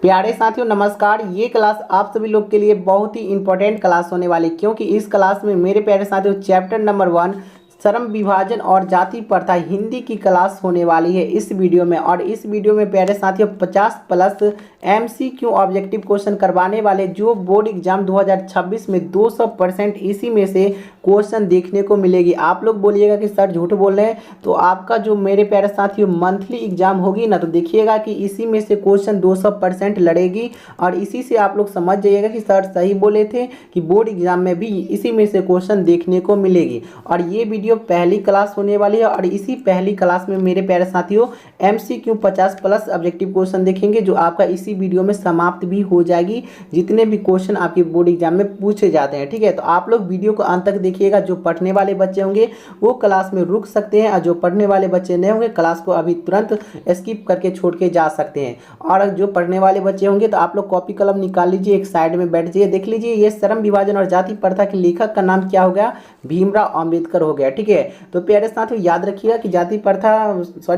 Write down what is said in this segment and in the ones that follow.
प्यारे साथियों नमस्कार। ये क्लास आप सभी लोग के लिए बहुत ही इंपॉर्टेंट क्लास होने वाली, क्योंकि इस क्लास में मेरे प्यारे साथियों चैप्टर नंबर 1 श्रम विभाजन और जाति प्रथा हिंदी की क्लास होने वाली है इस वीडियो में। और इस वीडियो में प्यारे साथियों 50+ MCQ ऑब्जेक्टिव क्वेश्चन करवाने वाले, जो बोर्ड एग्जाम 2026 में 200% इसी में से क्वेश्चन देखने को मिलेगी। आप लोग बोलिएगा कि सर झूठ बोल रहे हैं, तो आपका जो मेरे प्यारे साथियों मंथली एग्जाम होगी ना, तो देखिएगा कि इसी में से क्वेश्चन 200% लड़ेगी। और इसी से आप लोग समझ जाइएगा कि सर सही बोले थे कि बोर्ड एग्जाम में भी इसी में से क्वेश्चन देखने को मिलेगी। और ये वीडियो पहली क्लास होने वाली है, और इसी पहली क्लास में मेरे प्यारे साथियों MCQ 50+ ऑब्जेक्टिव क्वेश्चन देखेंगे, जो आपका इसी वीडियो में समाप्त भी हो जाएगी, जितने भी क्वेश्चन आपके बोर्ड एग्जाम में पूछे जाते हैं। ठीक है, तो आप लोग वीडियो को अंत तक देखिएगा। जो पढ़ने वाले बच्चे होंगे वो क्लास में रुक सकते हैं, और जो पढ़ने वाले बच्चे नहीं होंगे क्लास को अभी तुरंत स्किप करके छोड़ के जा सकते हैं। और जो पढ़ने वाले बच्चे होंगे तो आप लोग कॉपी कलम निकाल लीजिए, एक साइड में बैठ जाइए। देख लीजिए ये श्रम विभाजन और जाति प्रथा के लेखक का नाम क्या हो गया, भीमराव अंबेडकर हो गया। ठीक है, तो प्यारे साथियों याद रखिएगा कि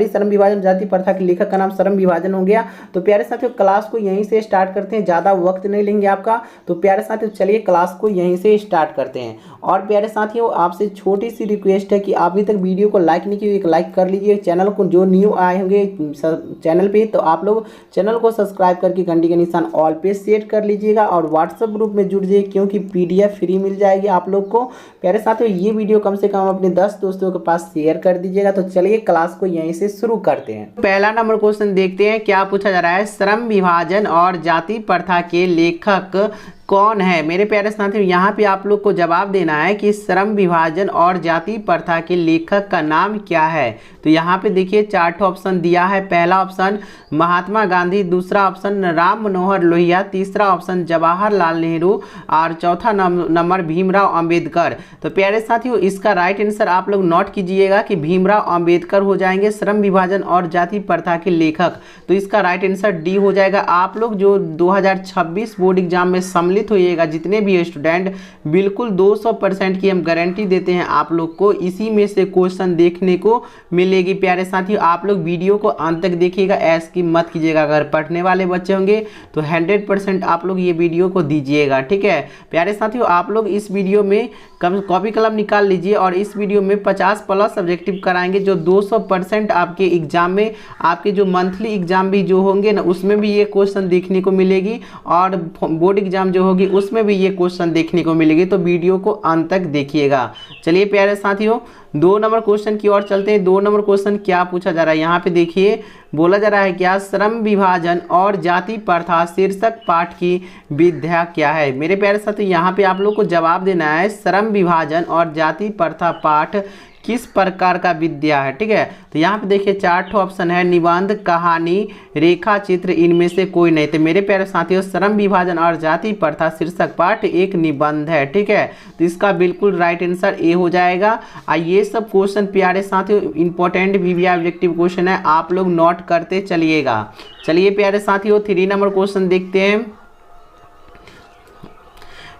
श्रम विभाजन जाति प्रथा के लेखक का नाम श्रम विभाजन हो गया। तो प्यारे साथियों क्लास को यहीं से स्टार्ट करते हैं, ज़्यादा वक्त नहीं लेंगे आपका। तो प्यारे साथियों चलिए क्लास को यहीं से स्टार्ट करते हैं। और प्यारे साथियों आपसे छोटी सी रिक्वेस्ट है कि अभी तक वीडियो को लाइक नहीं किए, एक लाइक कर लीजिए। चैनल को जो न्यू आए होंगे चैनल पे, तो आप लोग चैनल को सब्सक्राइब करके घंटी का निशान ऑल पे सेट कर लीजिएगा, और व्हाट्सएप ग्रुप में जुड़ जाइए, क्योंकि PDF फ्री मिल जाएगी आप लोग को। प्यारे साथियों ये वीडियो कम से कम अपने 10 दोस्तों के पास शेयर कर दीजिएगा। तो चलिए क्लास को यहीं से शुरू करते हैं। पहला नंबर क्वेश्चन देखते हैं क्या पूछा जा रहा है। श्रम विभाजन और जाति प्रथा के लेखक कौन है। मेरे प्यारे साथियों यहाँ पे आप लोग को जवाब देना है कि श्रम विभाजन और जाति प्रथा के लेखक का नाम क्या है। तो यहाँ पे देखिए 4 ऑप्शन दिया है। पहला ऑप्शन महात्मा गांधी, दूसरा ऑप्शन राम मनोहर लोहिया, तीसरा ऑप्शन जवाहरलाल नेहरू, और चौथा नंबर भीमराव अंबेडकर। तो प्यारे साथियों इसका राइट आंसर आप लोग नोट कीजिएगा कि भीमराव अंबेडकर हो जाएंगे श्रम विभाजन और जाति प्रथा के लेखक। तो इसका राइट आंसर डी हो जाएगा। आप लोग जो 2026 बोर्ड एग्जाम में सम्मिलित होइएगा, जितने भी स्टूडेंट, बिल्कुल 200% की हम गारंटी देते हैं आप लोग को इसी में से क्वेश्चन देखने को मिलेगी। प्यारे साथियों आप लोग वीडियो को अंत तक देखिएगा, ऐस की मत कीजिएगा। अगर पढ़ने वाले बच्चे होंगे तो 100% आप लोग ये वीडियो को दीजिएगा। ठीक है प्यारे साथियों, आप लोग इस वीडियो में कॉपी कलम निकाल लीजिए, और इस वीडियो में 50+ ऑब्जेक्टिव कराएंगे, जो 200% आपके एग्जाम में, आपके जो मंथली एग्जाम भी जो होंगे ना, उसमें भी ये क्वेश्चन देखने को मिलेगी, और बोर्ड एग्जाम जो होगी उसमें भी ये क्वेश्चन देखने को मिलेगी। तो वीडियो को अंत तक देखिएगा। चलिए प्यारे साथियों 2 नंबर क्वेश्चन की ओर चलते हैं। 2 नंबर क्वेश्चन क्या पूछा जा रहा है, यहाँ पे देखिए बोला जा रहा है क्या, श्रम विभाजन और जाति प्रथा शीर्षक पाठ की विधा क्या है। मेरे प्यारे साथियों यहाँ पे आप लोग को जवाब देना है श्रम विभाजन और जाति प्रथा पाठ किस प्रकार का विद्या है। ठीक है, तो यहाँ पे देखिए 4 ऑप्शन है, निबंध, कहानी, रेखा चित्र, इनमें से कोई नहीं। तो मेरे प्यारे साथियों श्रम विभाजन और जाति प्रथा शीर्षक पाठ एक निबंध है। ठीक है, तो इसका बिल्कुल राइट आंसर ए हो जाएगा। ये सब क्वेश्चन प्यारे साथियों इंपॉर्टेंट VVI ऑब्जेक्टिव क्वेश्चन है, आप लोग नोट करते चलिएगा। चलिए प्यारे साथियों 3 नंबर क्वेश्चन देखते हैं।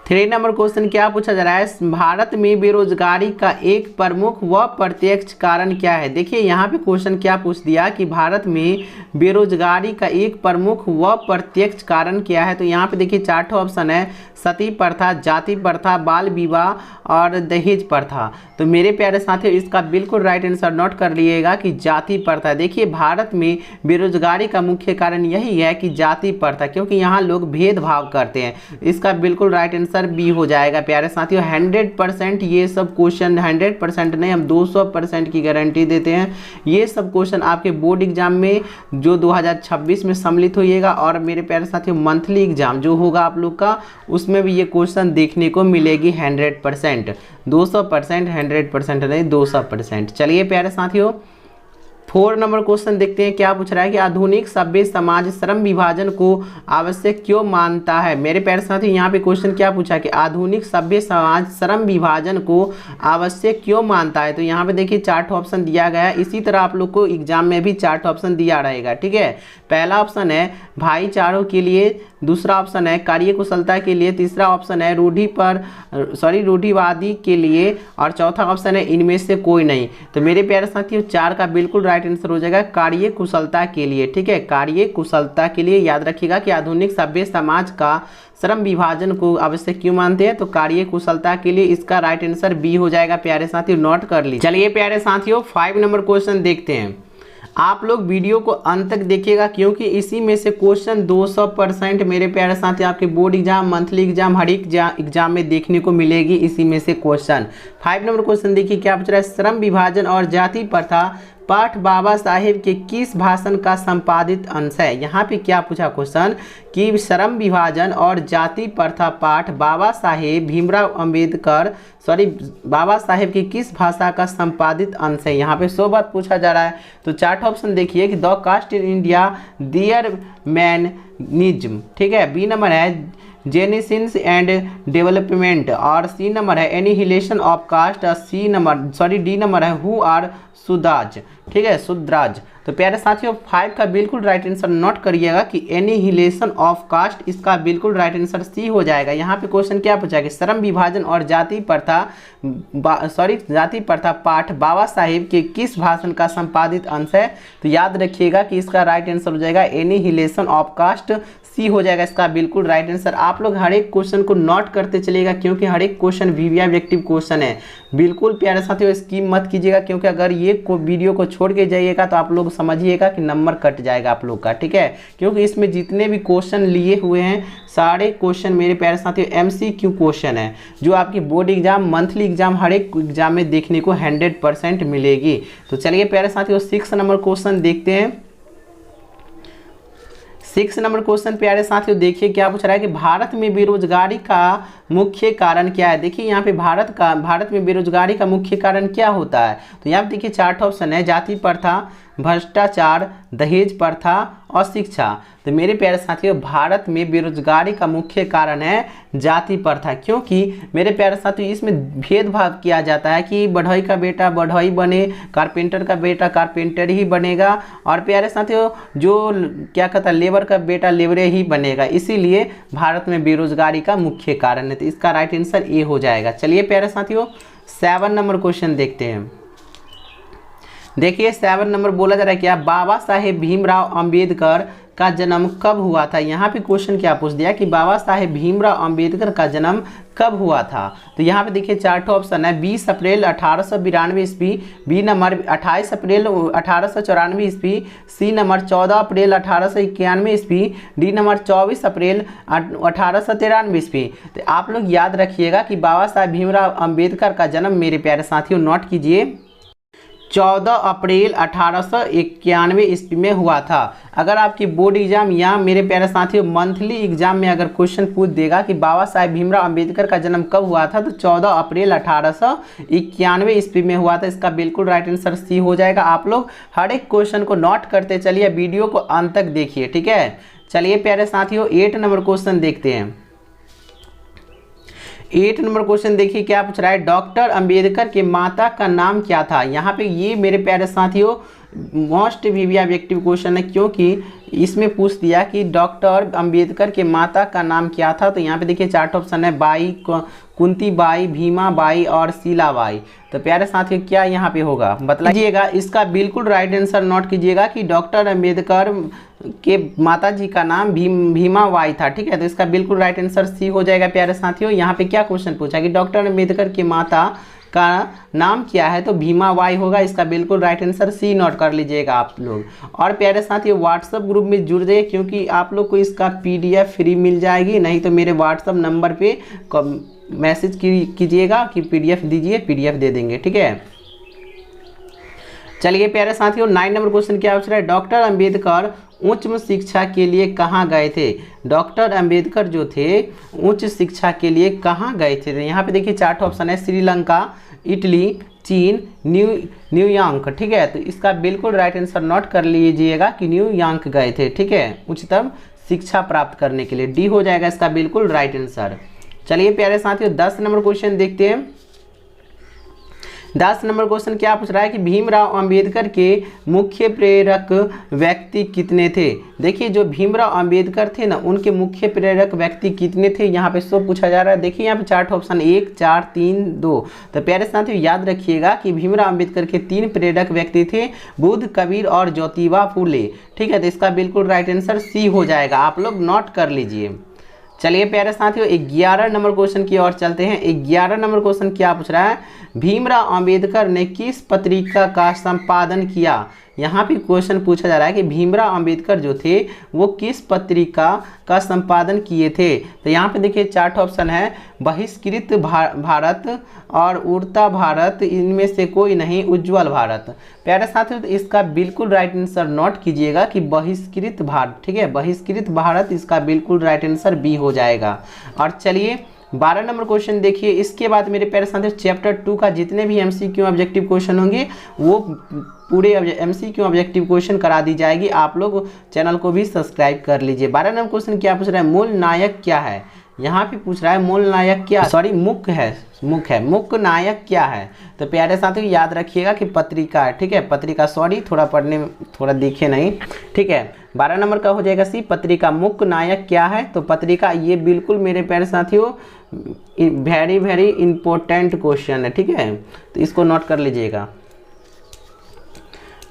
3 नंबर क्वेश्चन क्या पूछा जा रहा है, भारत में बेरोजगारी का एक प्रमुख व प्रत्यक्ष कारण क्या है। देखिए यहाँ पे क्वेश्चन क्या पूछ दिया कि भारत में बेरोजगारी का एक प्रमुख व प्रत्यक्ष कारण क्या है। तो यहाँ पे देखिए 4 ऑप्शन है, सती प्रथा, जाति प्रथा, बाल विवाह और दहेज प्रथा। तो मेरे प्यारे साथियों इसका बिल्कुल राइट आंसर नोट कर लीजिएगा कि जाति प्रथा। देखिए भारत में बेरोजगारी का मुख्य कारण यही है कि जाति प्रथा, क्योंकि यहाँ लोग भेदभाव करते हैं। इसका बिल्कुल राइट आंसर बी हो जाएगा। प्यारे साथियों 100% ये सब क्वेश्चन, 100% नहीं हम 200% की गारंटी देते हैं, ये सब क्वेश्चन आपके बोर्ड एग्जाम में जो 2026 में सम्मिलित होइएगा, और मेरे प्यारे साथियों मंथली एग्जाम जो होगा आप लोग का, उसमें भी ये क्वेश्चन देखने को मिलेगी 100%, 200%, 100% नहीं 200%। चलिए प्यारे साथियों 4 नंबर क्वेश्चन देखते हैं क्या पूछ रहा है कि आधुनिक सभ्य समाज श्रम विभाजन को आवश्यक क्यों मानता है। मेरे प्यारे साथियों यहाँ पे क्वेश्चन क्या पूछा कि आधुनिक सभ्य समाज श्रम विभाजन को आवश्यक क्यों मानता है। तो यहाँ पे देखिए 4 ऑप्शन दिया गया है। इसी तरह आप लोग को एग्जाम में भी 4 ऑप्शन दिया रहेगा। ठीक है, पहला ऑप्शन है भाईचारों के लिए, दूसरा ऑप्शन है कार्यकुशलता के लिए, तीसरा ऑप्शन है रूढ़िवादी के लिए, और चौथा ऑप्शन है इनमें से कोई नहीं। तो मेरे प्यारे साथियों 4 का बिल्कुल राइट राइट आंसर हो जाएगा कार्य कुशलता के लिए। ठीक है, कार्य कुशलता के लिए। याद रखिएगा कि आधुनिक सभ्य समाज का श्रम विभाजन को आवश्यक क्यों मानते हैं, तो कार्य कुशलता के लिए। इसका राइट आंसर बी हो जाएगा प्यारे साथियों, नोट कर लीजिए। चलिए प्यारे साथियों 5 नंबर क्वेश्चन देखते हैं। आप लोग वीडियो को अंत तक देखिएगा क्योंकि इसी में से क्वेश्चन 200% मेरे प्यारे साथी आपके बोर्ड एग्जाम, मंथली एग्जाम, हर एक एग्जाम में देखने को मिलेगी इसी में से क्वेश्चन। 5 नंबर क्वेश्चन देखिए क्या पूछ रहा है। श्रम विभाजन और जाति प्रथा पाठ बाबा साहेब के किस भाषण का संपादित अंश है। यहाँ पे क्या पूछा क्वेश्चन कि श्रम विभाजन और जाति प्रथा पाठ बाबा साहेब बाबा साहेब की किस भाषा का संपादित अंश है। यहाँ पे 100 बात पूछा जा रहा है। तो 4 ऑप्शन देखिए कि the caste in India, their mechanism, ठीक है। बी नंबर है जेनेसिस एंड डेवलपमेंट, और सी नंबर है annihilation of caste, D number है हु आर सुदाज, ठीक है, सुद्राज। तो प्यारे साथियों 5 का बिल्कुल राइट आंसर नोट करिएगा कि एनिहिलेशन ऑफ कास्ट, इसका बिल्कुल राइट आंसर सी हो जाएगा। यहाँ पे क्वेश्चन क्या पूछा कि श्रम विभाजन और जाति प्रथा पाठ बाबा साहेब के किस भाषण का संपादित अंश है। तो याद रखिएगा कि इसका राइट आंसर हो जाएगा एनिहिलेशन ऑफ कास्ट, सी हो जाएगा इसका बिल्कुल राइट आंसर। आप लोग हर एक क्वेश्चन को नोट करते चलिएगा क्योंकि हर एक क्वेश्चन वीवीआईएक्टिव क्वेश्चन है। बिल्कुल प्यारे साथियों स्किप मत कीजिएगा क्योंकि अगर ये वीडियो को छोड़ के जाइएगा तो आप लोग समझिएगा कि नंबर कट जाएगा आप लोग का, ठीक है। क्योंकि इसमें जितने भी क्वेश्चन लिए हुए हैं सारे क्वेश्चन मेरे प्यारे साथियों MCQ क्वेश्चन है, जो आपकी बोर्ड एग्जाम, मंथली एग्जाम, हर एक एग्जाम में देखने को 100% मिलेगी। तो चलिए प्यारे साथियों 6 नंबर क्वेश्चन देखते हैं। 6 नंबर क्वेश्चन प्यारे साथियों देखिए क्या पूछ रहा है कि भारत में बेरोजगारी का मुख्य कारण क्या है। देखिए यहाँ पे भारत में बेरोजगारी का मुख्य कारण क्या होता है। तो यहाँ पे देखिए 4 ऑप्शन है, जाति प्रथा, भ्रष्टाचार, दहेज प्रथा और शिक्षा। तो मेरे प्यारे साथियों भारत में बेरोजगारी का मुख्य कारण है जाति प्रथा, क्योंकि मेरे प्यारे साथियों इसमें भेदभाव किया जाता है कि बढ़ई का बेटा बढ़ई बने, कारपेंटर का बेटा कारपेंटर ही बनेगा, और प्यारे साथियों जो क्या कहता है लेबर का बेटा लेबरे ही बनेगा। इसीलिए भारत में बेरोजगारी का मुख्य कारण है। तो इसका राइट आंसर ए हो जाएगा। चलिए प्यारे साथियों 7 नंबर क्वेश्चन देखते हैं। देखिए 7 नंबर बोला जा रहा है क्या, बाबा साहेब भीमराव अंबेडकर का जन्म कब हुआ था। यहाँ पे क्वेश्चन क्या पूछ दिया कि बाबा साहेब भीमराव अंबेडकर का जन्म कब हुआ था। तो यहाँ पे देखिए 4 ऑप्शन है, 20 अप्रैल 1892 ईस्वी, बी नंबर 28 अप्रैल 1894 ईस्वी, सी नंबर 14 अप्रैल 1891 ईस्वी, डी नंबर 24 अप्रैल 1893 ईस्वी। तो आप लोग याद रखिएगा कि बाबा साहेब भीमराव अंबेडकर का जन्म मेरे प्यारे साथियों नोट कीजिए 14 अप्रैल 1891 ईस्वी में हुआ था। अगर आपकी बोर्ड एग्जाम या मेरे प्यारे साथियों मंथली एग्जाम में अगर क्वेश्चन पूछ देगा कि बाबा साहेब भीमराव अंबेडकर का जन्म कब हुआ था, तो 14 अप्रैल 1891 ईस्वी में हुआ था। इसका बिल्कुल राइट आंसर सी हो जाएगा। आप लोग हर एक क्वेश्चन को नोट करते चलिए, वीडियो को अंत तक देखिए, ठीक है। चलिए प्यारे साथियों 8 नंबर क्वेश्चन देखते हैं। 8 नंबर क्वेश्चन देखिए क्या पूछ रहा है, डॉक्टर अंबेडकर के माता का नाम क्या था। यहाँ पे ये मेरे प्यारे साथियों मोस्ट वीवीआईएक्टिव क्वेश्चन है, क्योंकि इसमें पूछ दिया कि डॉक्टर अंबेडकर के माता का नाम क्या था। तो यहाँ पे देखिए 4 ऑप्शन है, by, Kunti by, Bhima by और शीला बाई। तो प्यारे साथियों क्या यहाँ पे होगा बताइएगा। इसका बिल्कुल राइट आंसर नोट कीजिएगा कि डॉक्टर अंबेडकर के माता जी का नाम भीमा बाई था, ठीक है। तो इसका बिल्कुल राइट आंसर सी हो जाएगा प्यारे साथियों। यहाँ पे क्या क्वेश्चन पूछा कि डॉक्टर अंबेडकर के माता का नाम क्या है, तो भीमा बाई होगा। इसका बिल्कुल राइट आंसर सी नोट कर लीजिएगा आप लोग। और प्यारे साथियों व्हाट्सएप ग्रुप में जुड़ जाइए क्योंकि आप लोग को इसका PDF फ्री मिल जाएगी, नहीं तो मेरे व्हाट्सएप नंबर पे मैसेज कीजिएगा कि PDF दीजिए, PDF दे देंगे, ठीक है। चलिए प्यारे साथियों 9 नंबर क्वेश्चन क्या पूछ रहा है, डॉक्टर अंबेडकर उच्च शिक्षा के लिए कहाँ गए थे। डॉक्टर अंबेडकर जो थे उच्च शिक्षा के लिए कहाँ गए थे। तो यहाँ पे देखिए 4 ऑप्शन है, श्रीलंका, इटली, चीन, न्यूयॉर्क, ठीक है। तो इसका बिल्कुल राइट आंसर नोट कर लीजिएगा कि न्यूयॉर्क गए थे, ठीक है, उच्चतम शिक्षा प्राप्त करने के लिए। डी हो जाएगा इसका बिल्कुल राइट आंसर। चलिए प्यारे साथियों 10 नंबर क्वेश्चन देखते हैं। 10 नंबर क्वेश्चन क्या पूछ रहा है कि भीमराव अंबेडकर के मुख्य प्रेरक व्यक्ति कितने थे। देखिए जो भीमराव अंबेडकर थे ना, उनके मुख्य प्रेरक व्यक्ति कितने थे, यहाँ पे सो पूछा जा रहा है। देखिए यहाँ पे चार्ट ऑप्शन 1, 4, 3, 2। तो प्यारे साथियों याद रखिएगा कि भीमराव अंबेडकर के 3 प्रेरक व्यक्ति थे, बुद्ध, कबीर और ज्योतिबा फूले। ठीक है, तो इसका बिल्कुल राइट आंसर सी हो जाएगा, आप लोग नोट कर लीजिए। चलिए प्यारे साथियों 11 नंबर क्वेश्चन की ओर चलते हैं। 11 नंबर क्वेश्चन क्या पूछ रहा है, भीमराव अंबेडकर ने किस पत्रिका का संपादन किया। यहाँ पे क्वेश्चन पूछा जा रहा है कि भीमराव अंबेडकर जो थे वो किस पत्रिका का संपादन किए थे। तो यहाँ पे देखिए चार्ट ऑप्शन है, बहिष्कृत भारत और उड़ता भारत, इनमें से कोई नहीं, उज्ज्वल भारत। प्यारे साथियों तो इसका बिल्कुल राइट आंसर नोट कीजिएगा कि बहिष्कृत भारत। ठीक है, बहिष्कृत भारत इसका बिल्कुल राइट आंसर बी हो जाएगा। और चलिए 12 नंबर क्वेश्चन देखिए। इसके बाद मेरे प्यारे साथियों चैप्टर 2 का जितने भी MCQ ऑब्जेक्टिव क्वेश्चन होंगे वो पूरे MCQ ऑब्जेक्टिव क्वेश्चन करा दी जाएगी। आप लोग चैनल को भी सब्सक्राइब कर लीजिए। 12 नंबर क्वेश्चन क्या पूछ रहा है, मूल नायक क्या है। यहाँ पे पूछ रहा है मूल नायक क्या, सॉरी मुख्य है, मुख्य नायक क्या है। तो प्यारे साथियों याद रखिएगा कि पत्रिका है। ठीक है, पत्रिका, सॉरी थोड़ा पढ़ने में थोड़ा दिखे नहीं। ठीक है, 12 नंबर का हो जाएगा सी, पत्रिका। मुख्य नायक क्या है, तो पत्रिका, ये बिल्कुल मेरे प्यारे साथियों वेरी वेरी इंपॉर्टेंट क्वेश्चन है। ठीक है, तो इसको नोट कर लीजिएगा।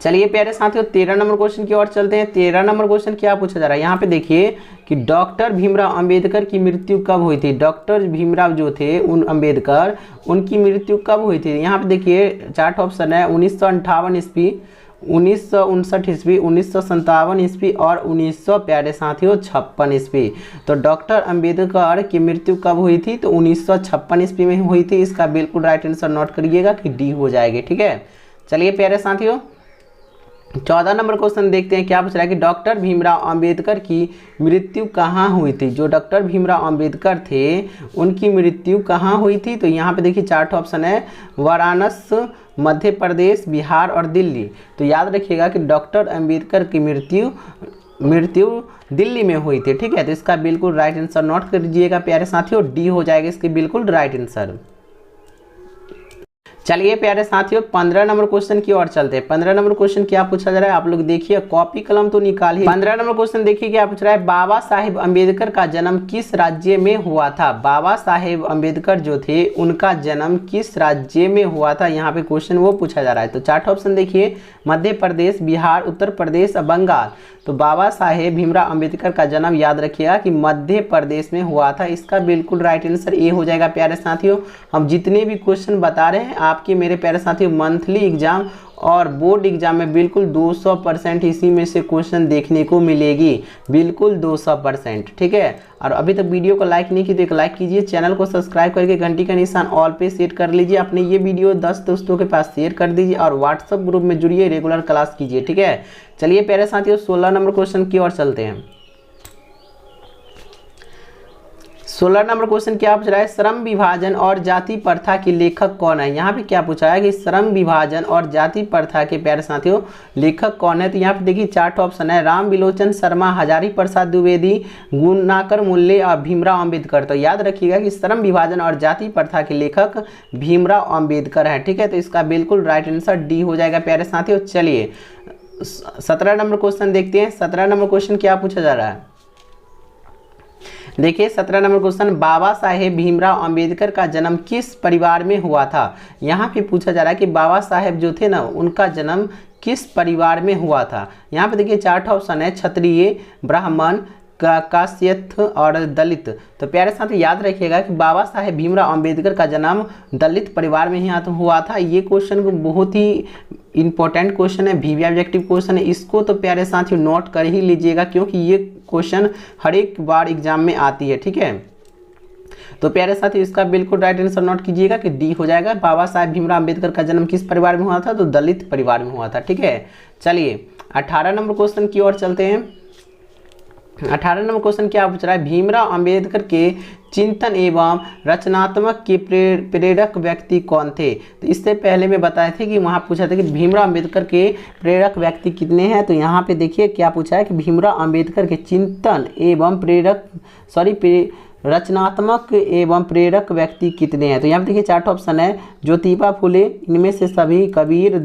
चलिए प्यारे साथियों 13 नंबर क्वेश्चन की ओर चलते हैं। 13 नंबर क्वेश्चन क्या पूछा जा रहा है, यहाँ पे देखिए कि डॉक्टर भीमराव अंबेडकर की मृत्यु कब हुई थी। डॉक्टर भीमराव जो थे उन अंबेडकर, उनकी मृत्यु कब हुई थी। यहाँ पे देखिए चार्ट ऑप्शन है 1958 ईस्वी, 1959 ईस्वी, 1957 ईस्वी और 1900 प्यारे साथियों 56 ईस्वी। तो डॉक्टर अंबेडकर की मृत्यु कब हुई थी, तो 1956 ईस्वी में हुई थी। इसका बिल्कुल राइट आंसर नोट करिएगा कि डी हो जाएगी। ठीक है, चलिए प्यारे साथियों 14 नंबर क्वेश्चन देखते हैं क्या पूछ रहा है कि डॉक्टर भीमराव अंबेडकर की मृत्यु कहाँ हुई थी। जो डॉक्टर भीमराव अंबेडकर थे उनकी मृत्यु कहाँ हुई थी। तो यहाँ पे देखिए चार्ट ऑप्शन है, वाराणसी, मध्य प्रदेश, बिहार और दिल्ली। तो याद रखिएगा कि डॉक्टर अंबेडकर की मृत्यु दिल्ली में हुई थी। ठीक है, तो इसका बिल्कुल राइट आंसर नोट कर लीजिएगा प्यारे साथियों, डी हो जाएगा इसके बिल्कुल राइट आंसर। चलिए प्यारे साथियों 15 नंबर क्वेश्चन की ओर चलते हैं। 15 नंबर क्वेश्चन क्या पूछा जा रहा है, आप लोग देखिए, कॉपी कलम तो निकालिए। 15 नंबर क्वेश्चन देखिए क्या पूछ रहा है, बाबा साहेब अंबेडकर का जन्म किस राज्य में हुआ था। बाबा साहेब अंबेडकर जो थे उनका जन्म किस राज्य में हुआ था, यहाँ पे क्वेश्चन वो पूछा जा रहा है। तो चार्ट ऑप्शन देखिए, मध्य प्रदेश, बिहार, उत्तर प्रदेश और बंगाल। तो बाबा साहेब भीमराव अंबेडकर का जन्म याद रखिएगा कि मध्य प्रदेश में हुआ था। इसका बिल्कुल राइट आंसर ए हो जाएगा। प्यारे साथियों हम जितने भी क्वेश्चन बता रहे हैं आपके मेरे प्यारे साथियों मंथली एग्जाम और बोर्ड एग्जाम में बिल्कुल 200% इसी में से क्वेश्चन देखने को मिलेगी, बिल्कुल 200%। ठीक है, और अभी तक वीडियो को लाइक नहीं की तो एक लाइक कीजिए, चैनल को सब्सक्राइब करके घंटी का निशान ऑल पे सेट कर लीजिए। अपने ये वीडियो 10 दोस्तों के पास शेयर कर दीजिए और व्हाट्सएप ग्रुप में जुड़िए, रेगुलर क्लास कीजिए। ठीक है, चलिए प्यारे साथियों 16 नंबर क्वेश्चन की ओर चलते हैं। 16 नंबर क्वेश्चन क्या पूछ रहा है, श्रम विभाजन और जाति प्रथा के लेखक कौन है। यहाँ पे क्या पूछा है कि श्रम विभाजन और जाति प्रथा के प्यारे साथियों लेखक कौन है। तो यहाँ पे देखिए चार्ट ऑप्शन है, राम विलोचन शर्मा, हजारी प्रसाद द्विवेदी, गुणाकर मूल्य और भीमराव अंबेडकर। तो याद रखिएगा कि श्रम विभाजन और जाति प्रथा के लेखक भीमराव अंबेडकर है। ठीक है, तो इसका बिल्कुल राइट आंसर डी हो जाएगा प्यारे साथियों। चलिए 17 नंबर क्वेश्चन देखते हैं। 17 नंबर क्वेश्चन क्या पूछा जा रहा है, देखिए 17 नंबर क्वेश्चन, बाबा साहेब भीमराव अंबेडकर का जन्म किस परिवार में हुआ था। यहाँ पे पूछा जा रहा है कि बाबा साहेब जो थे ना उनका जन्म किस परिवार में हुआ था। यहाँ पे देखिए चार्ट ऑप्शन है, क्षत्रिय, ब्राह्मण, काश्यप और दलित। तो प्यारे साथ याद रखिएगा कि बाबा साहेब भीमराव अंबेडकर का जन्म दलित परिवार में ही हुआ था। ये क्वेश्चन बहुत ही इंपॉर्टेंट क्वेश्चन है, वीवी ऑब्जेक्टिव क्वेश्चन है। इसको तो प्यारे साथियों नोट कर ही लीजिएगा क्योंकि ये क्वेश्चन हर एक बार एग्जाम में आती है। ठीक है, तो प्यारे साथियों इसका बिल्कुल राइट आंसर नोट कीजिएगा कि डी हो जाएगा। बाबा साहेब भीमराव अंबेडकर का जन्म किस परिवार में हुआ था, तो दलित परिवार में हुआ था। ठीक है, चलिए 18 नंबर क्वेश्चन की ओर चलते हैं। 18 नंबर क्वेश्चन क्या पूछ रहा है, भीमराव अंबेडकर के चिंतन एवं रचनात्मक के प्रेरक व्यक्ति कौन थे। तो इससे पहले मैं बताए थे कि वहाँ पूछा था कि भीमराव अंबेडकर के प्रेरक व्यक्ति कितने हैं। तो यहाँ पे देखिए क्या पूछा है कि भीमराव अंबेडकर के चिंतन एवं रचनात्मक एवं प्रेरक व्यक्ति कितने हैं। तो यहाँ पे देखिए 4 ऑप्शन है, ज्योतिबा फुले, इनमें से सभी, कबीर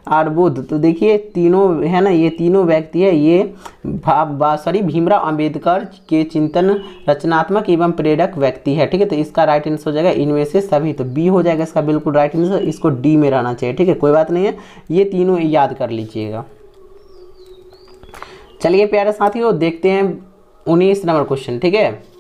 और बुद्ध। तो देखिए तीनों है ना, ये तीनों व्यक्ति है, ये भीमराव अंबेडकर के चिंतन रचनात्मक एवं प्रेरक व्यक्ति है। ठीक है, तो इसका राइट आंसर हो जाएगा इनमें से सभी। तो बी हो जाएगा इसका बिल्कुल राइट आंसर, इसको डी में रहना चाहिए। ठीक है, कोई बात नहीं है, ये तीनों याद कर लीजिएगा। चलिए प्यारे साथियों, देखते हैं 19 नंबर क्वेश्चन। ठीक है,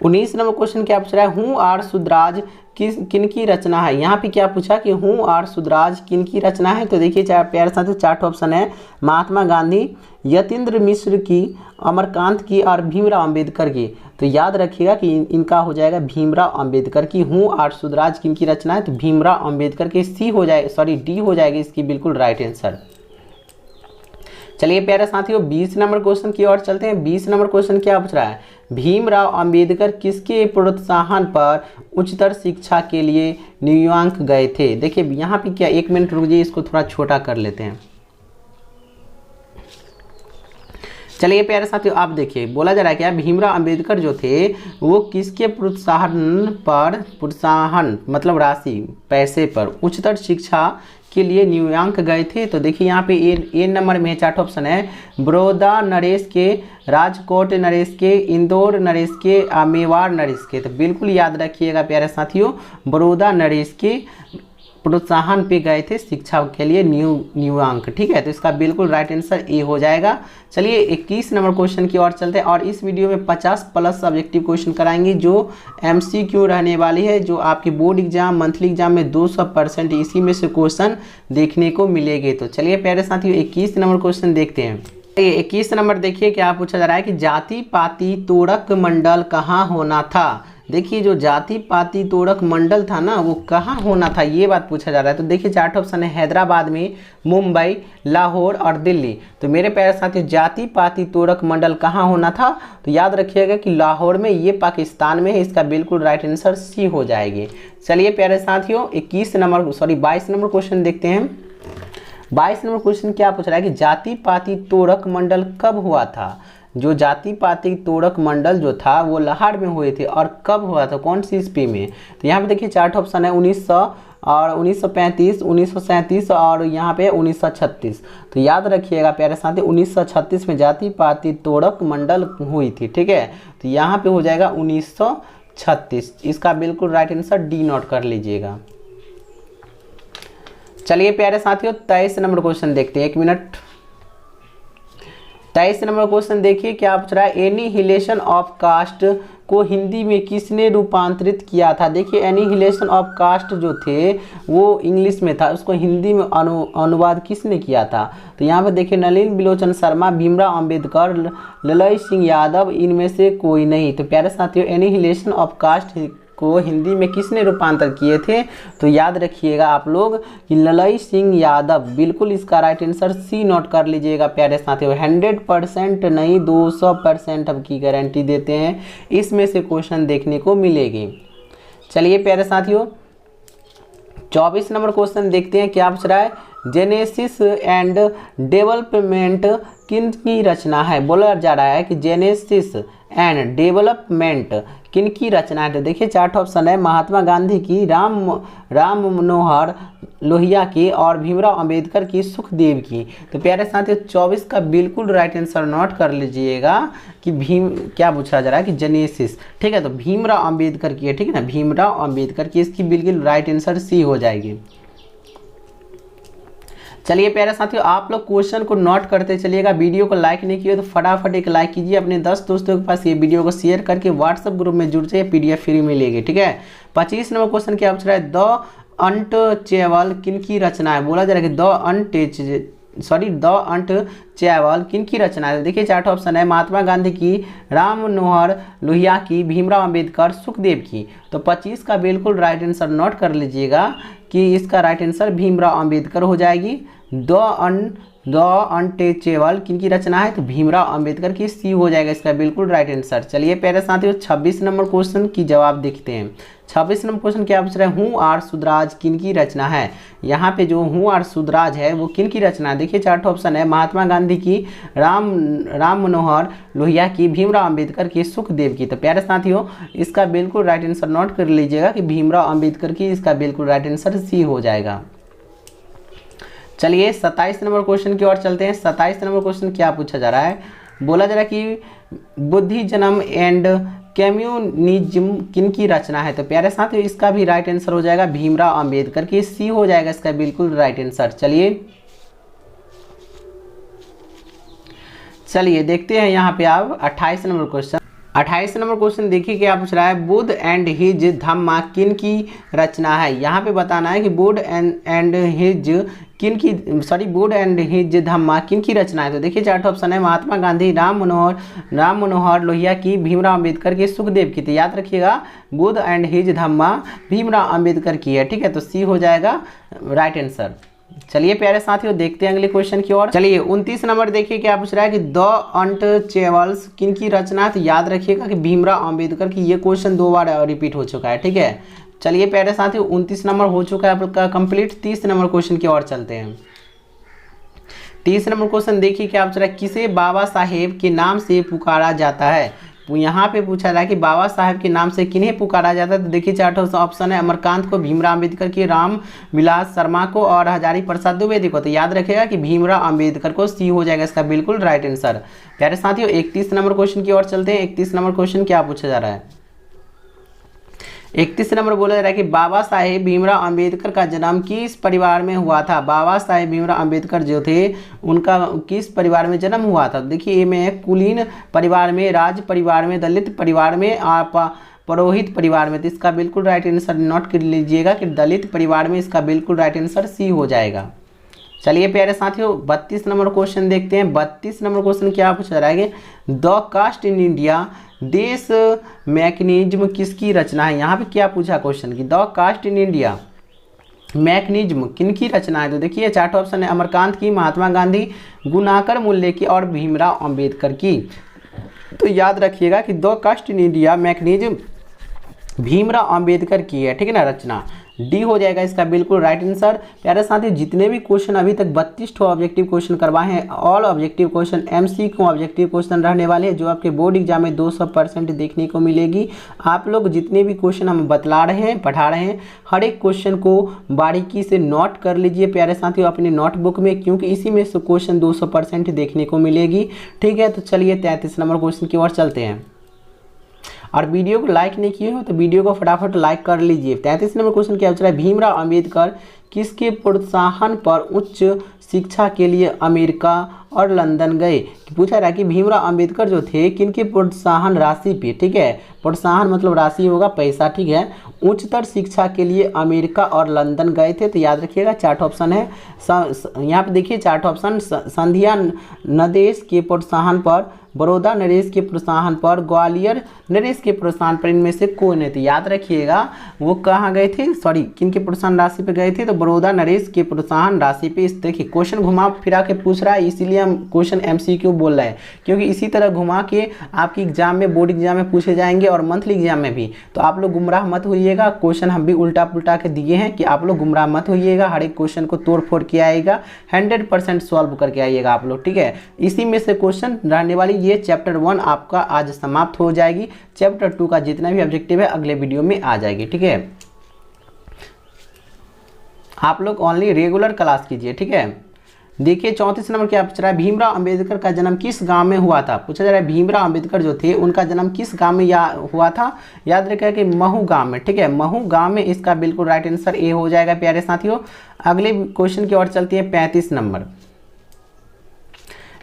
19 नंबर क्वेश्चन क्या पूछ रहा है, हूँ आर सुधराज किन की रचना है। यहाँ पे क्या पूछा कि हूँ आर सुधराज किन की रचना है। तो देखिए प्यारे साथियों 4 ऑप्शन है, महात्मा गांधी, यतीन्द्र मिश्र की, अमरकांत की और भीमराव अंबेडकर की। तो याद रखिएगा कि इनका हो जाएगा भीमराव अंबेडकर की। हूँ आर सुधराज किन की रचना है, तो भीमराव अंबेडकर की। सी हो जाएगा, डी हो जाएगी इसकी बिल्कुल राइट आंसर। चलिए प्यारे साथियों 20 नंबर क्वेश्चन की ओर चलते हैं। 20 नंबर क्वेश्चन क्या पूछ रहा है, भीमराव अंबेडकर किसके प्रोत्साहन पर उच्चतर शिक्षा के लिए न्यूयॉर्क गए थे। देखिए यहाँ पे क्या, 1 मिनट रुक जाइए, इसको थोड़ा छोटा कर लेते हैं। चलिए प्यारे साथियों आप देखिए, बोला जा रहा है क्या, भीमराव अंबेडकर जो थे वो किसके प्रोत्साहन मतलब राशि, पैसे पर उच्चतर शिक्षा के लिए न्यूयॉर्क गए थे। तो देखिए यहाँ पे ए नंबर में 4 ऑप्शन है, बड़ौदा नरेश के, राजकोट नरेश के, इंदौर नरेश के, मेवाड़ नरेश के। तो बिल्कुल याद रखिएगा प्यारे साथियों, बड़ौदा नरेश के प्रोत्साहन पे गए थे शिक्षा के लिए न्यूयॉर्क। ठीक है, तो इसका बिल्कुल राइट आंसर ए हो जाएगा। चलिए 21 नंबर क्वेश्चन की ओर चलते हैं, और इस वीडियो में 50+ ऑब्जेक्टिव क्वेश्चन कराएंगे जो MCQ रहने वाली है, जो आपके बोर्ड एग्जाम, मंथली एग्जाम में 200% इसी में से क्वेश्चन देखने को मिलेंगे। तो चलिए प्यारे साथियों 21 नंबर क्वेश्चन देखते हैं। 21 नंबर देखिए क्या पूछा जा रहा है कि जाति पाति तोड़क मंडल कहाँ होना था। देखिए जो जाति पाति तोड़क मंडल था ना, वो कहाँ होना था, ये बात पूछा जा रहा है। तो देखिए 4 ऑप्शन है, हैदराबाद में, मुंबई, लाहौर और दिल्ली। तो मेरे प्यारे साथियों जाति पाति तोड़क मंडल कहाँ होना था, तो याद रखिएगा कि लाहौर में, ये पाकिस्तान में है। इसका बिल्कुल राइट आंसर सी हो जाएगी। चलिए प्यारे साथियों 22 नंबर क्वेश्चन देखते हैं। 22 नंबर क्वेश्चन क्या पूछ रहा है कि जाति पाति तोड़क मंडल कब हुआ था। जो जाति पाति तोड़क मंडल जो था वो लाहौर में हुए थे, और कब हुआ था, कौन सी ईस्वी में। तो यहाँ पे देखिए 4 ऑप्शन है, 1900 और 1935, 1937 और यहाँ पे 1936। तो याद रखिएगा प्यारे साथी 1936 में जाति पाति तोड़क मंडल हुई थी। ठीक है, तो यहाँ पे हो जाएगा 1936, इसका बिल्कुल राइट आंसर डी नोट कर लीजिएगा। चलिए प्यारे साथियों 23 नंबर क्वेश्चन देखते हैं, 1 मिनट। 23 नंबर क्वेश्चन देखिए क्या पूछ रहा है, एनिहिलेशन ऑफ कास्ट को हिंदी में किसने रूपांतरित किया था। देखिए एनिहिलेशन ऑफ कास्ट जो थे वो इंग्लिश में था, उसको हिंदी में अनुवाद किसने किया था। तो यहाँ पे देखिए नलिन बिलोचन शर्मा, भीमराव अंबेडकर, ललई सिंह यादव, इनमें से कोई नहीं। तो प्यारे साथियों एनिहिलेशन ऑफ कास्ट को हिंदी में किसने रूपांतर किए थे, तो याद रखिएगा आप लोग कि ललई सिंह यादव। बिल्कुल इसका राइट आंसर सी नोट कर लीजिएगा प्यारे साथियों। 100% नहीं 200% अब की गारंटी देते हैं, इसमें से क्वेश्चन देखने को मिलेगी। चलिए प्यारे साथियों 24 नंबर क्वेश्चन देखते हैं क्या पूछ रहा है, जेनेसिस एंड डेवलपमेंट किन की रचना है। बोला जा रहा है कि जेनेसिस एंड डेवलपमेंट किन की रचना है। तो देखिए 4 ऑप्शन है, महात्मा गांधी की, राम मनोहर लोहिया की और भीमराव अंबेडकर की, सुखदेव की। तो प्यारे साथियों 24 का बिल्कुल राइट आंसर नोट कर लीजिएगा कि क्या पूछा जा रहा है कि जेनेसिस। ठीक है, तो भीमराव अंबेडकर की है। ठीक है ना, भीमराव अंबेडकर की, इसकी बिल्कुल राइट आंसर सी हो जाएगी। चलिए प्यारे साथियों आप लोग क्वेश्चन को नोट करते चलिएगा। वीडियो को लाइक नहीं किया तो फटाफट एक लाइक कीजिए, अपने 10 दोस्तों के पास ये वीडियो को शेयर करके व्हाट्सएप ग्रुप में जुड़ जाइए, PDF फ्री मिलेगी। ठीक है, 25 नंबर क्वेश्चन क्या पूछ रहा है, द अनटचेबल किन की रचना है। बोला जा रहा है कि द अनटचेबल किन की रचना है। देखिए 4 ऑप्शन है, महात्मा गांधी की, राम मनोहर लोहिया की, भीमराव अंबेडकर, सुखदेव की। तो 25 का बिल्कुल राइट आंसर नोट कर लीजिएगा कि इसका राइट आंसर भीमराव अंबेडकर हो जाएगी। द द अनटचेबल किनकी रचना है, तो भीमराव अंबेडकर की, सी हो जाएगा इसका बिल्कुल राइट आंसर। चलिए प्यारे साथियों 26 नंबर क्वेश्चन की जवाब देखते हैं। 26 नंबर क्वेश्चन क्या पूछ रहा है, हूँ आर सुधराज किनकी रचना है। यहाँ पे जो हूँ आर सुधराज है वो किनकी रचना है, देखिए चार ऑप्शन है, महात्मा गांधी की, राम मनोहर लोहिया की, भीमराव अंबेडकर की, सुखदेव की। तो प्यारे साथियों इसका बिल्कुल राइट आंसर नोट कर लीजिएगा कि भीमराव अंबेडकर की, इसका बिल्कुल राइट आंसर सी हो जाएगा। चलिए 27 नंबर क्वेश्चन की ओर चलते हैं। 27 नंबर क्वेश्चन क्या पूछा जा रहा है, बोला जा रहा है कि बुद्धि जन्म एंड कम्युनिज्म किनकी रचना है। तो प्यारे साथियों इसका भी राइट आंसर हो जाएगा भीमराव अंबेडकर की, सी हो जाएगा इसका बिल्कुल राइट आंसर। चलिए देखते हैं यहाँ पे आप 28 नंबर क्वेश्चन। 28 नंबर क्वेश्चन देखिए क्या पूछ रहा है, बुद्ध एंड हिज धम्मा किन की रचना है। यहाँ पे बताना है कि बुद्ध एंड हिज धम्मा किन की रचना है। तो देखिए चार ऑप्शन है, महात्मा गांधी, राम मनोहर लोहिया की, भीमराव अंबेडकर की, सुखदेव की। तो याद रखिएगा बुद्ध एंड हिज धम्मा भीमराव अंबेडकर की है, ठीक है, तो सी हो जाएगा राइट आंसर। चलिए प्यारे साथियों देखते हैं अगले क्वेश्चन की ओर। चलिए 29 नंबर देखिए क्या पूछ रहा है कि द अनटचेबल्स किनकी रचना है। तो याद रखिएगा कि भीमराव अंबेडकर की, ये क्वेश्चन 2 बार रिपीट हो चुका है, ठीक है। चलिए प्यारे साथियों 29 नंबर हो चुका है आपका कंप्लीट। 30 नंबर क्वेश्चन की ओर चलते हैं। 30 नंबर क्वेश्चन देखिए क्या पूछ रहा है, किसे बाबा साहेब के नाम से पुकारा जाता है। यहाँ पे पूछा रहा है कि बाबा साहेब के नाम से किन्हें पुकारा जाता है। तो देखिए चार ऑप्शन है, अमरकांत को, भीमराव अंबेडकर की, राम विलास शर्मा को और हजारी प्रसाद द्विवेदी को। तो याद रखिएगा कि भीमराव अंबेडकर को, सी हो जाएगा इसका बिल्कुल राइट आंसर। प्यारे साथियों 31 नंबर क्वेश्चन की ओर चलते हैं। 31 नंबर क्वेश्चन क्या पूछा जा रहा है, 31 नंबर बोला जा रहा है कि बाबा साहेब भीमराव अंबेडकर का जन्म किस परिवार में हुआ था। बाबा साहेब भीमराव अंबेडकर जो थे उनका किस परिवार में जन्म हुआ था। देखिए ये में कुलीन परिवार में, राज परिवार में, दलित परिवार में, पुरोहित परिवार में। तो इसका बिल्कुल राइट आंसर नोट कर लीजिएगा कि दलित परिवार में, इसका बिल्कुल राइट आंसर सी हो जाएगा। चलिए प्यारे साथियों 32 नंबर क्वेश्चन देखते हैं। 32 नंबर क्वेश्चन क्या पूछा जा रहा है, द कास्ट इन इंडिया देश मैकेनिज्म किसकी रचना है। यहाँ पे क्या पूछा क्वेश्चन की, the caste in India mechanism किनकी रचना है। तो देखिए चार ऑप्शन है, अमरकांत की, महात्मा गांधी, गुणाकर मूल्य की और भीमराव अंबेडकर की। तो याद रखिएगा कि the caste in India mechanism Bhimrao Ambedkar की है, ठीक है ना, रचना। डी हो जाएगा इसका बिल्कुल राइट आंसर। प्यारे साथियों जितने भी क्वेश्चन अभी तक 32 ऑब्जेक्टिव क्वेश्चन करवाए हैं, all objective question MCQ objective question रहने वाले हैं, जो आपके बोर्ड एग्जाम में 200% देखने को मिलेगी। आप लोग जितने भी क्वेश्चन हम बतला रहे हैं, पढ़ा रहे हैं, हर एक क्वेश्चन को बारीकी से नोट कर लीजिए प्यारे साथियों अपने नोटबुक में, क्योंकि इसी में से क्वेश्चन 200% देखने को मिलेगी, ठीक है। तो चलिए 33 नंबर क्वेश्चन की ओर चलते हैं। और वीडियो को लाइक नहीं किए हो तो वीडियो को फटाफट लाइक कर लीजिए। 33 नंबर क्वेश्चन क्या पूछ रहा है, भीमराव अंबेडकर किसके प्रोत्साहन पर उच्च शिक्षा के लिए अमेरिका और लंदन गए। पूछा रहा है कि भीमराव अंबेडकर जो थे किनके प्रोत्साहन राशि पे, ठीक है, प्रोत्साहन मतलब राशि होगा पैसा, ठीक है, उच्चतर शिक्षा के लिए अमेरिका और लंदन गए थे। तो याद रखिएगा चार ऑप्शन है, यहाँ पे देखिए चार ऑप्शन, संध्या नरेश के प्रोत्साहन पर, बड़ौदा नरेश के प्रोत्साहन पर, ग्वालियर नरेश के प्रोत्साहन पर, इनमें से कोई नहीं। तो याद रखिएगा वो कहाँ गए थे, सॉरी किनके प्रोत्साहन राशि पे गए थे, तो बड़ौदा नरेश के प्रोत्साहन राशि पे। इस देखिए क्वेश्चन घुमा फिरा के पूछ रहा है, इसीलिए हम क्वेश्चन MCQ बोल रहे हैं, क्योंकि इसी तरह घुमा के आपकी एग्जाम में, बोर्ड एग्जाम में पूछे जाएंगे और मंथली एग्जाम में भी। तो आप लोग गुमराह मत होइएगा, क्वेश्चन हम भी उल्टा पुल्टा के दिए हैं कि आप लोग गुमराह मत होइएगा, हर एक क्वेश्चन को तोड़ फोड़ के आएगा, 100% सॉल्व करके आइएगा आप लोग, ठीक है। इसी में से क्वेश्चन रहने वाली ये चैप्टर 1 आपका आज समाप्त हो जाएगी। चैप्टर 2 का जितना भी ऑब्जेक्टिव है अगले वीडियो में आ जाएगी, ठीक है। आप लोग ओनली रेगुलर क्लास कीजिए, ठीक है। देखिए 34 नंबर क्या पूछ रहा है, भीमराव अंबेडकर का जन्म किस गांव में हुआ था। पूछा जा रहा है भीमराव अंबेडकर जो थे उनका जन्म किस गांव में हुआ था। याद रखिएगा कि महू गांव में, ठीक है, महू गांव में, इसका बिल्कुल राइट आंसर ए हो जाएगा प्यारे साथियों। अगले क्वेश्चन की ओर चलती है 35 नंबर।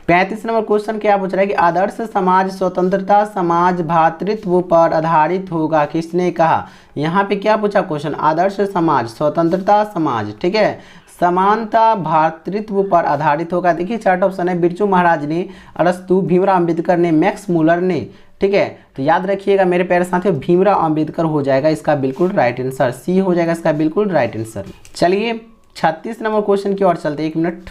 35 नंबर क्वेश्चन क्या पूछ रहा है कि आदर्श समाज स्वतंत्रता समाज भातृत्व पर आधारित होगा, किसने कहा। यहाँ पे क्या पूछा क्वेश्चन, आदर्श समाज स्वतंत्रता समाज, ठीक है, समानता भातृत्व पर आधारित होगा। देखिए चार ऑप्शन है, बिरजू महाराज ने, अरस्तु, भीमराव अंबेडकर ने, मैक्स मूलर ने, ठीक है। तो याद रखिएगा मेरे प्यारे साथियों भीमराव अंबेडकर हो जाएगा इसका बिल्कुल राइट आंसर, सी हो जाएगा इसका बिल्कुल राइट आंसर। चलिए 36 नंबर क्वेश्चन की ओर चलते, 1 मिनट।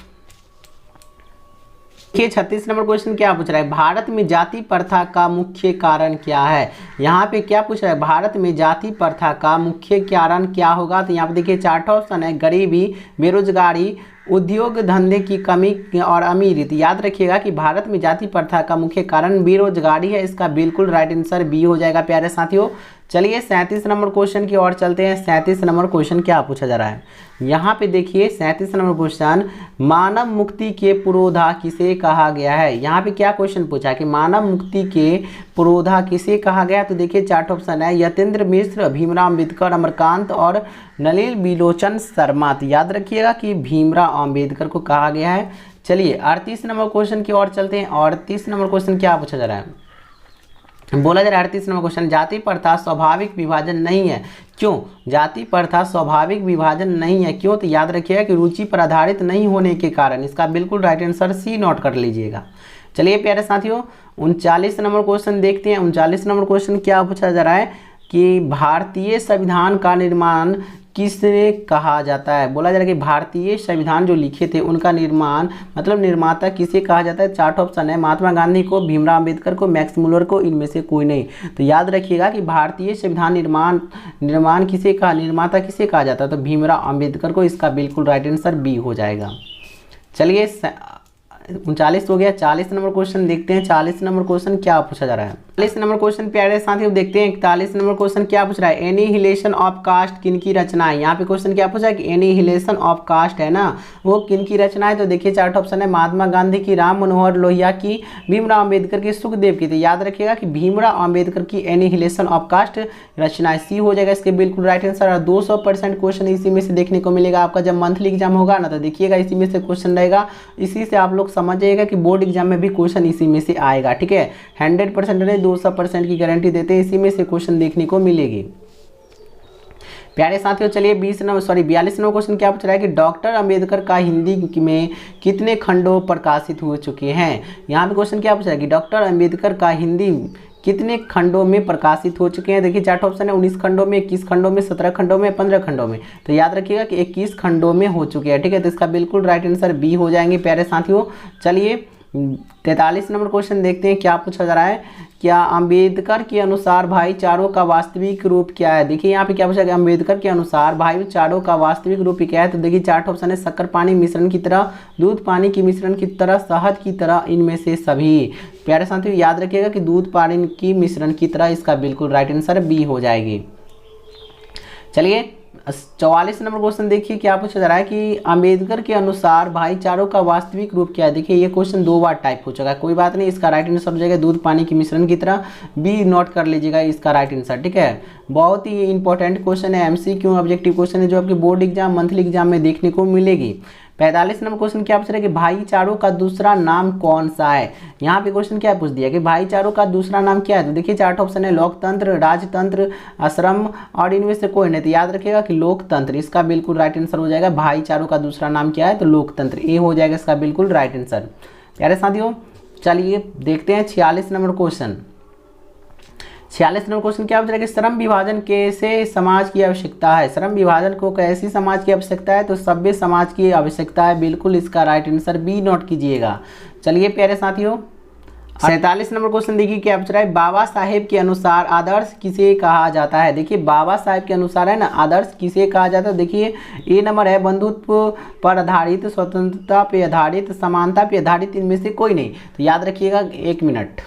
देखिए 36 नंबर क्वेश्चन क्या पूछ रहा है, भारत में जाति प्रथा का मुख्य कारण क्या है। यहाँ पे क्या पूछ रहा है, भारत में जाति प्रथा का मुख्य कारण क्या होगा। तो यहाँ पे देखिए 4 ऑप्शन है, गरीबी, बेरोजगारी, उद्योग धंधे की कमी और अमीरी। तो याद रखिएगा कि भारत में जाति प्रथा का मुख्य कारण बेरोजगारी है। इसका बिल्कुल राइट आंसर बी हो जाएगा प्यारे साथियों। चलिए 37 नंबर क्वेश्चन की ओर चलते हैं। 37 नंबर क्वेश्चन क्या पूछा जा रहा है, यहाँ पे देखिए 37 नंबर क्वेश्चन, मानव मुक्ति के पुरोधा किसे कहा गया है। यहाँ पे क्या क्वेश्चन पूछा कि मानव मुक्ति के पुरोधा किसे कहा गया। तो देखिए 4 ऑप्शन है, यतीन्द्र मिश्र, भीमराव अम्बेडकर, अमरकांत और नलिनी बिलोचन शर्मा। तो याद रखिएगा कि भीमराव अम्बेडकर को कहा गया है। चलिए 38 नंबर क्वेश्चन की ओर चलते हैं। 38 नंबर क्वेश्चन क्या पूछा जा रहा है, बोला जा रहा है 38 नंबर क्वेश्चन, जाति प्रथा स्वाभाविक विभाजन नहीं है, क्यों। जाति प्रथा स्वाभाविक विभाजन नहीं है, क्यों। तो याद रखिएगा कि रुचि पर आधारित नहीं होने के कारण। इसका बिल्कुल राइट आंसर सी नोट कर लीजिएगा। चलिए प्यारे साथियों 39 नंबर क्वेश्चन देखते हैं। 39 नंबर क्वेश्चन क्या पूछा जा रहा है कि भारतीय संविधान का निर्माण किसने कहा जाता है। बोला जा रहा है कि भारतीय संविधान जो लिखे थे उनका निर्माण मतलब निर्माता किसे कहा जाता है। 4 ऑप्शन है, महात्मा गांधी को, भीमराव अम्बेडकर को, मैक्स मुलर को, इनमें से कोई नहीं। तो याद रखिएगा कि भारतीय संविधान निर्माण किसे कहा, निर्माता किसे कहा जाता है। तो भीमराव अम्बेडकर को। इसका बिल्कुल राइट आंसर बी हो जाएगा। चलिए 39 हो गया। 40 नंबर क्वेश्चन देखते हैं। 40 नंबर क्वेश्चन क्या पूछा जा रहा है। 40 नंबर क्वेश्चन प्यारे साथियों देखते हैं। 41 नंबर क्वेश्चन क्या पूछ रहा है, एनिहिलेशन ऑफ कास्ट किनकी रचना है। यहाँ पे क्वेश्चन क्या पूछा है कि एनिहिलेशन ऑफ कास्ट है ना, वो किनकी रचना है। तो देखिए 4 ऑप्शन है, महात्मा गांधी की, राम मनोहर लोहिया की, भीमराव अम्बेडकर की, सुखदेव की। तो याद रखिएगा कि भीमराव अम्बेडकर की एनिहिलेशन ऑफ कास्ट रचना सी हो जाएगा इसके बिल्कुल राइट आंसर। और 200% क्वेश्चन इसी में से देखने को मिलेगा। आपका जब मंथली एग्जाम होगा ना तो देखिएगा इसी में से क्वेश्चन रहेगा। इसी से आप लोग समझ जाइएगा कि बोर्ड एग्जाम में भी क्वेश्चन इसी में से आएगा। ठीक है, 100% नहीं 200% की गारंटी देते हैं, इसी में से क्वेश्चन देखने को मिलेगी प्यारे साथियों। चलिए 42 नंबर क्वेश्चन क्या पूछ रहा है कि डॉक्टर अंबेडकर का हिंदी में कितने खंडों प्रकाशित हो चुके हैं। यहाँ पे क्वेश्चन क्या पूछ रहा है कि डॉक्टर अंबेडकर का हिंदी कितने खंडों में प्रकाशित हो चुके हैं। देखिए 4 ऑप्शन है, 19 खंडों में, 21 खंडों में, 17 खंडों में, 15 खंडों में। तो याद रखिएगा कि 21 खंडों में हो चुके हैं। ठीक है, तो इसका बिल्कुल राइट आंसर बी हो जाएंगे प्यारे साथियों। चलिए 43 नंबर क्वेश्चन देखते हैं क्या पूछा जा रहा है, क्या अंबेडकर के अनुसार भाईचारों का वास्तविक रूप क्या है। देखिए यहाँ पे क्या पूछा गया, अंबेडकर के अनुसार भाईचारों का वास्तविक रूप क्या है। तो देखिए 4 ऑप्शन है, शक्कर पानी मिश्रण की तरह, दूध पानी की मिश्रण की तरह, शहद की तरह, इनमें से सभी। प्यारे साथियों याद रखिएगा कि दूध पानी की मिश्रण की तरह। इसका बिल्कुल राइट आंसर बी हो जाएगी। चलिए 44 नंबर क्वेश्चन देखिए क्या पूछा जा रहा है कि अंबेडकर के अनुसार भाईचारों का वास्तविक रूप क्या है। देखिए ये क्वेश्चन 2 बार टाइप हो चुका है, कोई बात नहीं। इसका राइट आंसर हो जाएगा दूध पानी की मिश्रण की तरह, बी नोट कर लीजिएगा इसका राइट आंसर। ठीक है, बहुत ही इंपॉर्टेंट क्वेश्चन है, एमसीक्यू ऑब्जेक्टिव क्वेश्चन है जो आपके बोर्ड एग्जाम मंथली एग्जाम में देखने को मिलेगी। 45 नंबर क्वेश्चन क्या पूछ रहा है कि भाईचारों का दूसरा नाम कौन सा है। यहाँ पे क्वेश्चन क्या पूछ दिया कि भाईचारों का दूसरा नाम क्या है। तो देखिए 4 ऑप्शन है, लोकतंत्र, राजतंत्र, आश्रम और इनमें से कोई नहीं। तो याद रखिएगा कि लोकतंत्र। इसका बिल्कुल राइट आंसर हो जाएगा। भाईचारों का दूसरा नाम क्या है, तो लोकतंत्र, ए हो जाएगा इसका बिल्कुल राइट आंसर। प्यारे साथियों चलिए देखते हैं 46 नंबर क्वेश्चन। 46 नंबर क्वेश्चन क्या पूछ रहा है कि श्रम विभाजन कैसे समाज की आवश्यकता है। श्रम विभाजन को कैसी समाज की आवश्यकता है, तो सभ्य समाज की आवश्यकता है। बिल्कुल इसका राइट आंसर बी नोट कीजिएगा। चलिए प्यारे साथियों 47 नंबर क्वेश्चन देखिए क्या पूछ रहा है, बाबा साहेब के अनुसार आदर्श किसे कहा जाता है। देखिए बाबा साहेब के अनुसार है ना, आदर्श किसे कहा जाता है। देखिए ए नंबर है, बंधुत्व पर आधारित, स्वतंत्रता पर आधारित, समानता पर आधारित, इनमें से कोई नहीं। तो याद रखिएगा, 1 मिनट,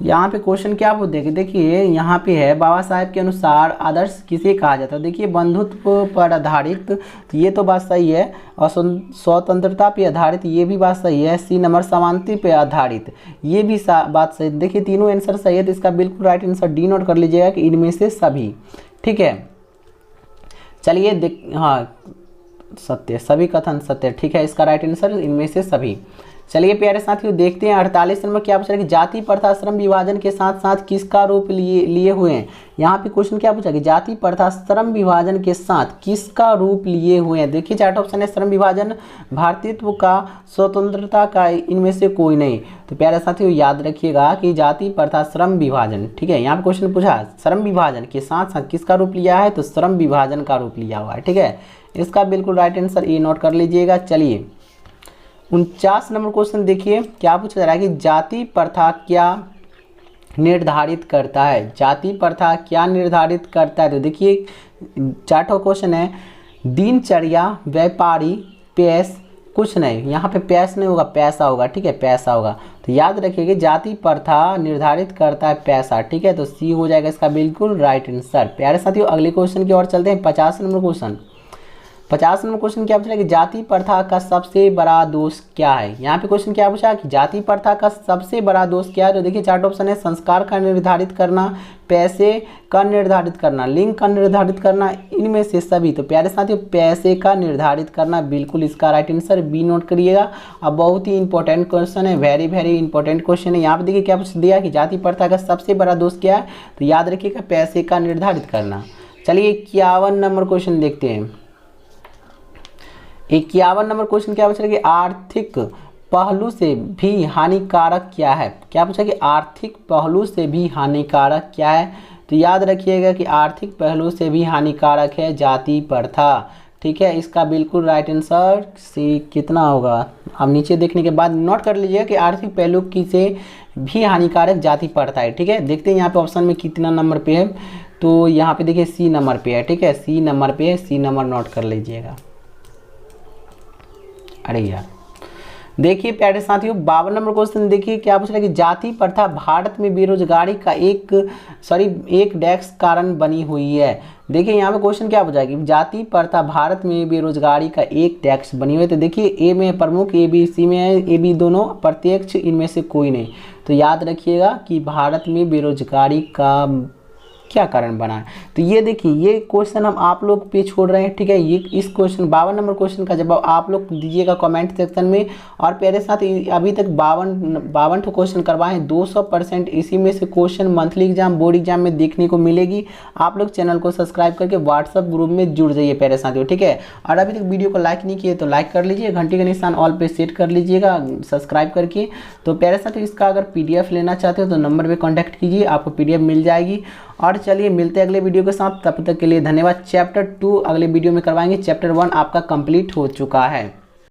यहाँ पे क्वेश्चन क्या बोलते हैं, देखिए यहाँ पे है बाबा साहेब के अनुसार आदर्श किसे कहा जाता है। देखिए बंधुत्व पर आधारित, तो ये तो बात सही है, और स्वतंत्रता पे आधारित, ये भी बात सही है। सी नंबर समानता पे आधारित, ये भी बात सही। देखिए तीनों आंसर सही है, तो इसका बिल्कुल राइट आंसर डी नोट कर लीजिएगा कि इनमें से सभी। ठीक है, चलिए हाँ सत्य, सभी कथन सत्य। ठीक है, इसका राइट आंसर इनमें से सभी। चलिए प्यारे साथियों देखते हैं 48 नंबर क्या पूछा है कि जाति प्रथा श्रम विभाजन के साथ साथ किसका रूप लिए हुए हैं। यहाँ पे क्वेश्चन क्या पूछा कि जाति प्रथा श्रम विभाजन के साथ किसका रूप लिए हुए हैं। देखिए 4 ऑप्शन है, श्रम विभाजन, भारतीयत्व का, स्वतंत्रता का, इनमें से कोई नहीं। तो प्यारे साथियों याद रखिएगा कि जाति प्रथा श्रम विभाजन। ठीक है, यहाँ पे क्वेश्चन पूछा श्रम विभाजन के साथ साथ किसका रूप लिया है, तो श्रम विभाजन का रूप लिया हुआ है। ठीक है, इसका बिल्कुल राइट आंसर ए नोट कर लीजिएगा। चलिए 49 नंबर क्वेश्चन देखिए क्या पूछा जा रहा है कि जाति प्रथा क्या निर्धारित करता है। जाति प्रथा क्या निर्धारित करता है। तो देखिए 4ठा क्वेश्चन है, दिनचर्या, व्यापारी, पेश, कुछ नहीं, यहाँ पे पेश नहीं होगा, पैसा होगा, ठीक है, पैसा होगा। तो याद रखिएगा जाति प्रथा निर्धारित करता है पैसा, ठीक है, तो सी हो जाएगा इसका बिल्कुल राइट आंसर। प्यारे साथियों अगले क्वेश्चन की ओर चलते हैं। 50 नंबर क्वेश्चन। 50 नंबर क्वेश्चन क्या पूछा कि जाति प्रथा का सबसे बड़ा दोष क्या है। यहाँ पे क्वेश्चन क्या पूछा कि जाति प्रथा का सबसे बड़ा दोष क्या है। तो देखिए 4 ऑप्शन है, संस्कार का निर्धारित करना, पैसे का निर्धारित करना, लिंग का निर्धारित करना, इनमें से सभी। तो प्यारे साथियों पैसे का निर्धारित करना बिल्कुल इसका राइट आंसर, बी नोट करिएगा। अब बहुत ही इंपॉर्टेंट क्वेश्चन है, वेरी वेरी इंपॉर्टेंट क्वेश्चन है। यहाँ पे देखिए क्या पूछ दिया कि जाति प्रथा का सबसे बड़ा दोष क्या है। तो याद रखिएगा पैसे का निर्धारित करना। चलिए 51 नंबर क्वेश्चन देखते हैं। 51 नंबर क्वेश्चन क्या पूछा कि आर्थिक पहलू से भी हानिकारक क्या है। क्या पूछा कि आर्थिक पहलू से भी हानिकारक क्या है। तो याद रखिएगा कि आर्थिक पहलू से भी हानिकारक है जाति प्रथा, ठीक है, इसका बिल्कुल राइट आंसर सी कितना होगा। अब नीचे देखने के बाद नोट कर लीजिएगा कि आर्थिक पहलू की से भी हानिकारक जाति प्रथा है, ठीक है। देखते हैं यहाँ पे ऑप्शन में कितना नंबर पे है। तो यहाँ पे देखिए सी नंबर पे है, ठीक है, सी नंबर पे है, सी नंबर नोट कर लीजिएगा। अरे यार देखिए प्यारे साथियों 52 नंबर क्वेश्चन देखिए क्या पूछ रहा है कि जाति प्रथा भारत में बेरोजगारी का एक डैश कारण बनी हुई है। देखिए यहाँ पे क्वेश्चन क्या पूछा कि जाति प्रथा भारत में बेरोजगारी का एक टैक्स बनी हुई है। तो देखिए ए में प्रमुख, ए बी सी में है, ए बी दोनों प्रत्यक्ष, इनमें से कोई नहीं। तो याद रखिएगा कि भारत में बेरोजगारी का क्या कारण बना है। तो ये देखिए ये क्वेश्चन हम आप लोग पे छोड़ रहे हैं, ठीक है। ये इस क्वेश्चन 52 नंबर क्वेश्चन का जवाब आप लोग दीजिएगा कमेंट सेक्शन में। और प्यारे साथ अभी तक 52 क्वेश्चन करवाए हैं, 200% इसी में से question monthly exam, board exam में देखने को मिलेगी। आप लोग चैनल को सब्सक्राइब करके व्हाट्सअप ग्रुप में जुड़ जाइए प्यारे साथियों, ठीक है। और अभी तक वीडियो को लाइक नहीं किए तो लाइक कर लीजिए, घंटी का निशान ऑल पे सेट कर लीजिएगा सब्सक्राइब करके। तो प्यारे साथियों इसका अगर PDF लेना चाहते हो तो नंबर पर कॉन्टैक्ट कीजिए, आपको PDF मिल जाएगी। और चलिए मिलते हैं अगले वीडियो के साथ, तब तक के लिए धन्यवाद। चैप्टर 2 अगले वीडियो में करवाएंगे, चैप्टर 1 आपका कंप्लीट हो चुका है।